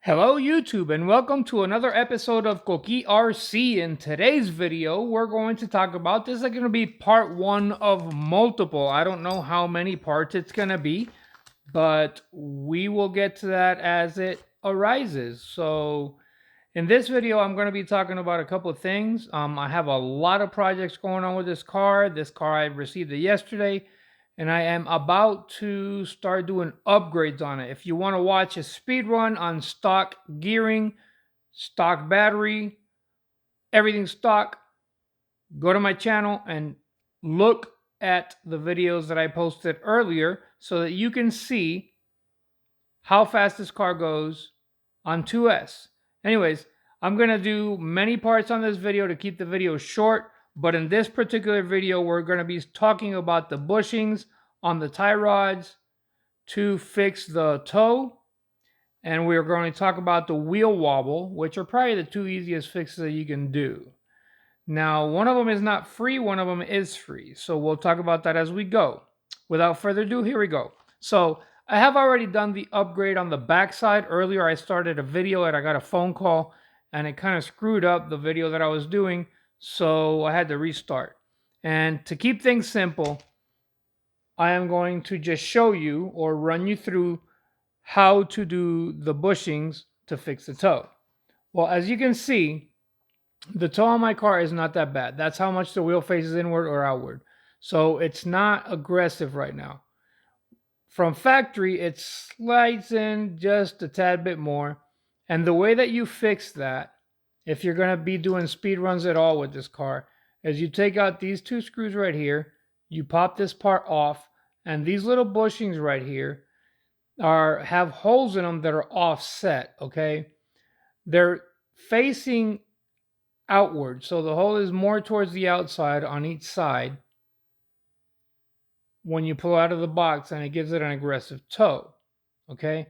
Hello YouTube and welcome to another episode of Coqui RC. In today's video, we're going to talk about this is going to be part one of multiple. I don't know how many parts it's going to be, but we will get to that as it arises. So in this video, I'm going to be talking about a couple of things. I have a lot of projects going on with this car. This car, I received it yesterday, and I am about to start doing upgrades on it. If you want to watch a speed run on stock gearing, stock battery, everything stock, go to my channel and look at the videos that I posted earlier so that you can see how fast this car goes on 2S. Anyways, I'm going to do many parts on this video to keep the video short, but in this particular video, we're going to be talking about the bushings on the tie rods to fix the toe, and we're going to talk about the wheel wobble, which are probably the two easiest fixes that you can do. Now, one of them is not free, one of them is free, so we'll talk about that as we go. Without further ado, here we go. So I have already done the upgrade on the backside. Earlier, I started a video and I got a phone call and it kind of screwed up the video that I was doing. So I had to restart. And to keep things simple, I am going to just show you or run you through how to do the bushings to fix the toe. Well, as you can see, the toe on my car is not that bad. That's how much the wheel faces inward or outward. So it's not aggressive right now. From factory, it slides in just a tad bit more. And the way that you fix that, if you're going to be doing speed runs at all with this car, is you take out these two screws right here, you pop this part off, and these little bushings right here have holes in them that are offset, okay? They're facing outward, so the hole is more towards the outside on each side when you pull out of the box, and it gives it an aggressive toe, okay?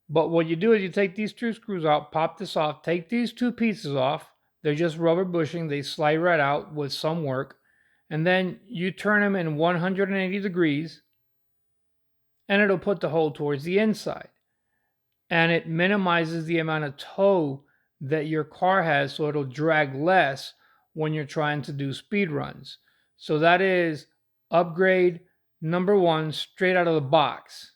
But what you do is you take these two screws out, pop this off, take these two pieces off. They're just rubber bushing. They slide right out with some work. And then you turn them in 180 degrees and it'll put the hole towards the inside. And it minimizes the amount of toe that your car has, so it'll drag less when you're trying to do speed runs. So that is upgrade number one, straight out of the box.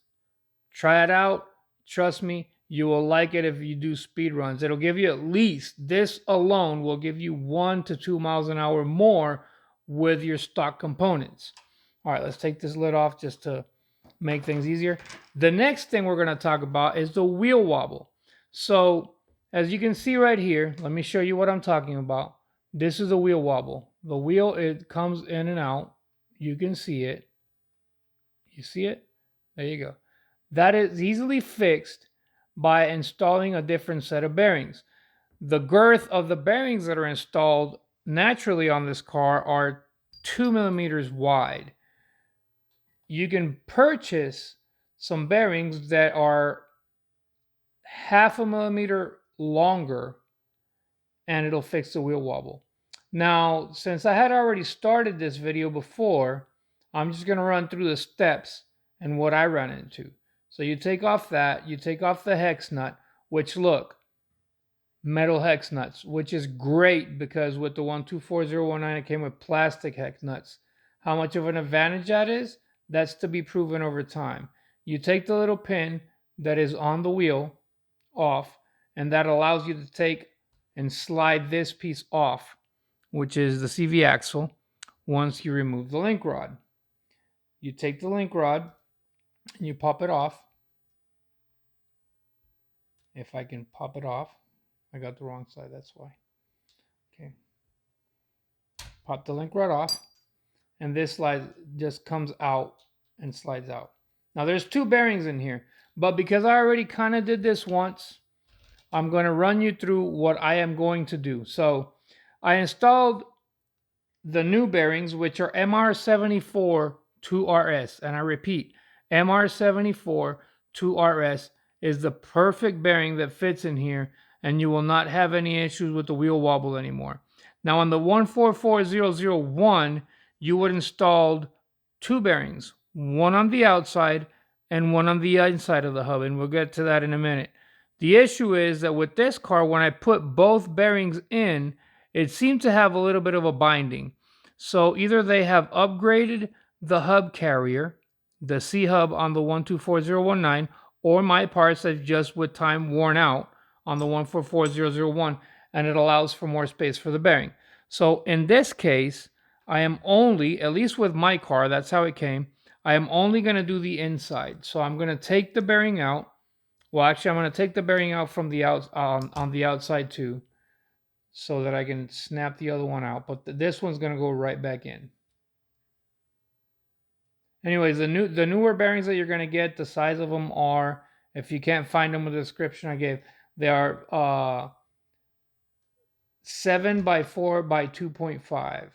Try it out. Trust me, you will like it if you do speed runs. It'll give you at least, this alone will give you 1 to 2 miles an hour more with your stock components. All right, let's take this lid off just to make things easier. The next thing we're going to talk about is the wheel wobble. So as you can see right here, let me show you what I'm talking about. This is the wheel wobble. The wheel, it comes in and out. You can see it. You see it? There you go. That is easily fixed by installing a different set of bearings. The girth of the bearings that are installed naturally on this car are 2 millimeters wide. You can purchase some bearings that are 0.5 millimeter longer and it'll fix the wheel wobble. Now, since I had already started this video before, I'm just going to run through the steps and what I run into. So you take off that, you take off the hex nut, which look, metal hex nuts, which is great because with the 124019 it came with plastic hex nuts. How much of an advantage that is? That's to be proven over time. You take the little pin that is on the wheel off, and that allows you to take and slide this piece off, which is the CV axle, once you remove the link rod. You take the link rod and you pop it off. If I can pop it off. I got the wrong side, that's why. Okay. Pop the link rod off, and this slide just comes out and slides out. Now there's two bearings in here, but because I already kind of did this once, I'm going to run you through what I am going to do. So I installed the new bearings, which are MR74 2RS, and I repeat, MR74 2RS is the perfect bearing that fits in here, and you will not have any issues with the wheel wobble anymore. Now on the 144001, you would install two bearings, one on the outside and one on the inside of the hub, and we'll get to that in a minute. The issue is that with this car, when I put both bearings in, it seemed to have a little bit of a binding. So either they have upgraded the hub carrier, the C hub on the 124019, or my parts have just with time worn out on the 144001, and it allows for more space for the bearing. So in this case, I am only, at least with my car, that's how it came, I am only going to do the inside. So I'm going to take the bearing out. Well, actually, I'm going to take the bearing out from the on the outside too, so that I can snap the other one out. But this one's going to go right back in. Anyways, the newer bearings that you're going to get, the size of them are, if you can't find them in the description I gave, they are 7 by 4 by 2.5.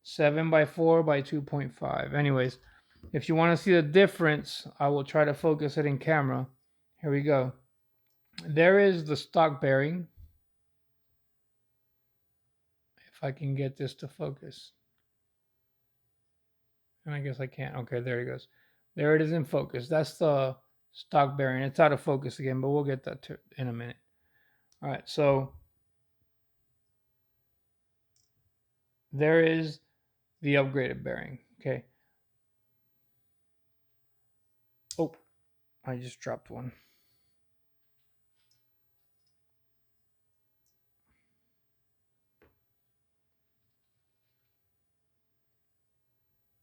7 by 4 by 2.5. Anyways, if you want to see the difference, I will try to focus it in camera. Here we go. There is the stock bearing. If I can get this to focus. And I guess I can't. Okay, there it goes. There it is in focus. That's the stock bearing. It's out of focus again, but we'll get that in a minute. All right, so there is the upgraded bearing. Okay. Oh, I just dropped one.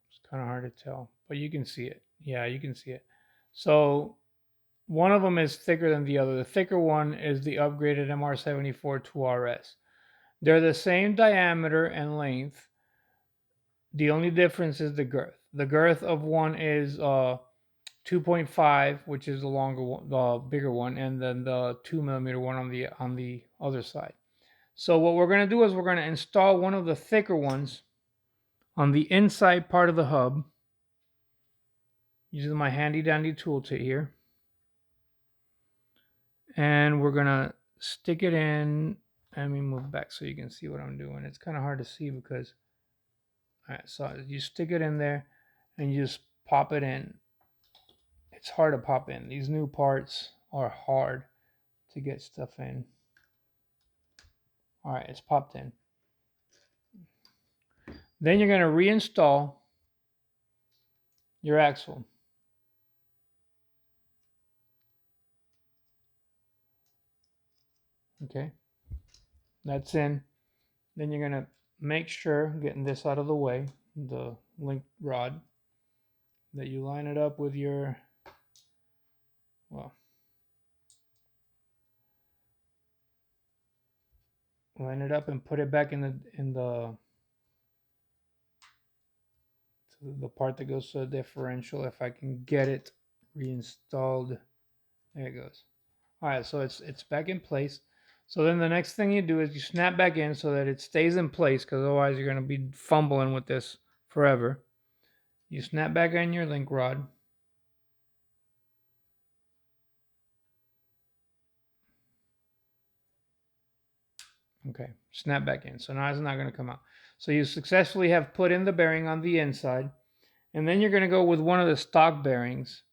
It's kind of hard to tell, but you can see it. Yeah, you can see it. So one of them is thicker than the other. The thicker one is the upgraded MR74 2RS. They're the same diameter and length. The only difference is the girth. The girth of one is 2.5, which is the longer one, the bigger one, and then the 2mm one on the other side. So what we're going to do is we're going to install one of the thicker ones on the inside part of the hub using my handy dandy toolkit here. And we're going to stick it in. Let me move back so you can see what I'm doing. It's kind of hard to see because, all right, so you stick it in there and you just pop it in. It's hard to pop in. These new parts are hard to get stuff in. All right, it's popped in. Then you're going to reinstall your axle. Okay, that's in. Then you're going to make sure, getting this out of the way, the link rod, that you line it up with your, well, line it up and put it back in the part that goes to the differential. If I can get it reinstalled, there it goes. All right, so it's back in place. So then the next thing you do is you snap back in so that it stays in place, because otherwise you're going to be fumbling with this forever. You snap back in your link rod. Okay, snap back in. So now it's not going to come out. So you successfully have put in the bearing on the inside. And then you're going to go with one of the stock bearings.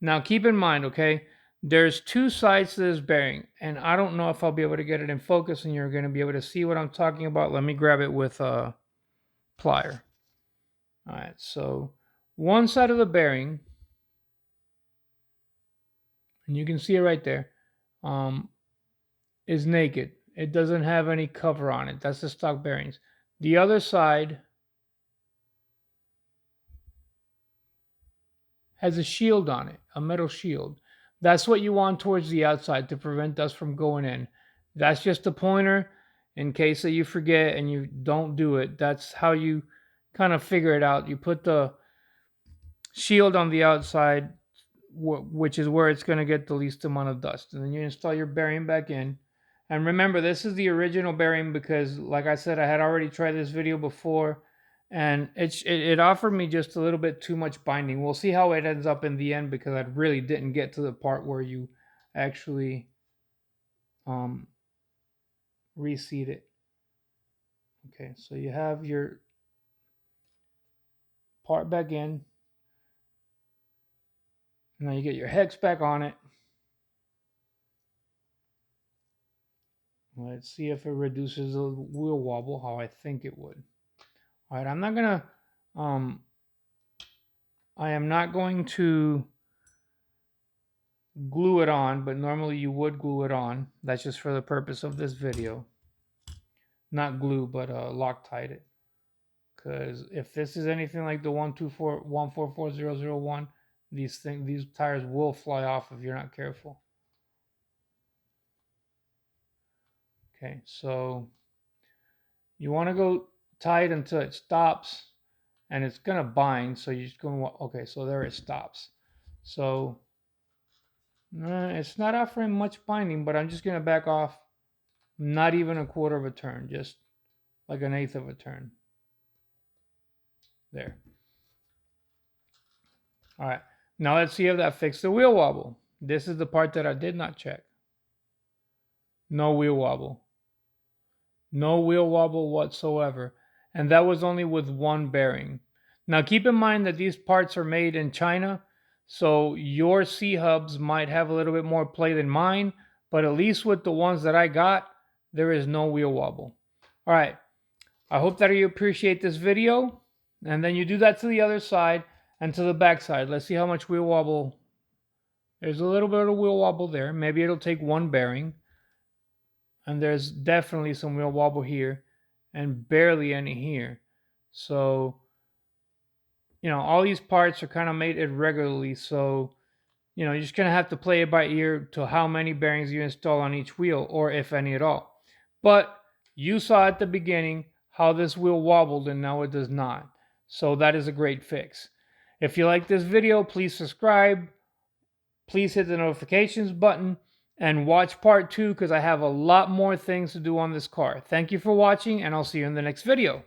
Now keep in mind, okay, there's two sides to this bearing. And I don't know if I'll be able to get it in focus and you're going to be able to see what I'm talking about. Let me grab it with a plier. All right, so one side of the bearing, and you can see it right there, is naked. It doesn't have any cover on it. That's the stock bearings. The other side has a shield on it, a metal shield. That's what you want towards the outside to prevent dust from going in. That's just a pointer in case that you forget and you don't do it. That's how you kind of figure it out. You put the shield on the outside, which is where it's going to get the least amount of dust. And then you install your bearing back in. And remember, this is the original bearing because, like I said, I had already tried this video before, and it offered me just a little bit too much binding. We'll see how it ends up in the end because I really didn't get to the part where you actually reseat it. Okay, so you have your part back in. Now you get your hex back on it. Let's see if it reduces the wheel wobble how I think it would. All right, I'm not gonna, I am not going to glue it on, but normally you would glue it on. That's just for the purpose of this video. Not glue, but Loctite it. Because if this is anything like the 124144001, these tires will fly off if you're not careful. Okay, so you want to go tight until it stops, and it's gonna bind. So you're just going to, okay, so there it stops. So it's not offering much binding, but I'm just gonna back off, not even a quarter of a turn, just like an eighth of a turn. There. All right, now let's see if that fixed the wheel wobble. This is the part that I did not check. No wheel wobble. No wheel wobble whatsoever. And that was only with one bearing. Now keep in mind that these parts are made in China, so your C-hubs might have a little bit more play than mine, but at least with the ones that I got, there is no wheel wobble. All right, I hope that you appreciate this video, and then you do that to the other side and to the back side. Let's see how much wheel wobble. There's a little bit of wheel wobble there. Maybe it'll take one bearing. And there's definitely some wheel wobble here and barely any here. So, all these parts are kind of made irregularly. So, you're just going to have to play it by ear to how many bearings you install on each wheel, or if any at all. But you saw at the beginning how this wheel wobbled, and now it does not. So that is a great fix. If you like this video, please subscribe. Please hit the notifications button and watch part 2 because I have a lot more things to do on this car. Thank you for watching, and I'll see you in the next video.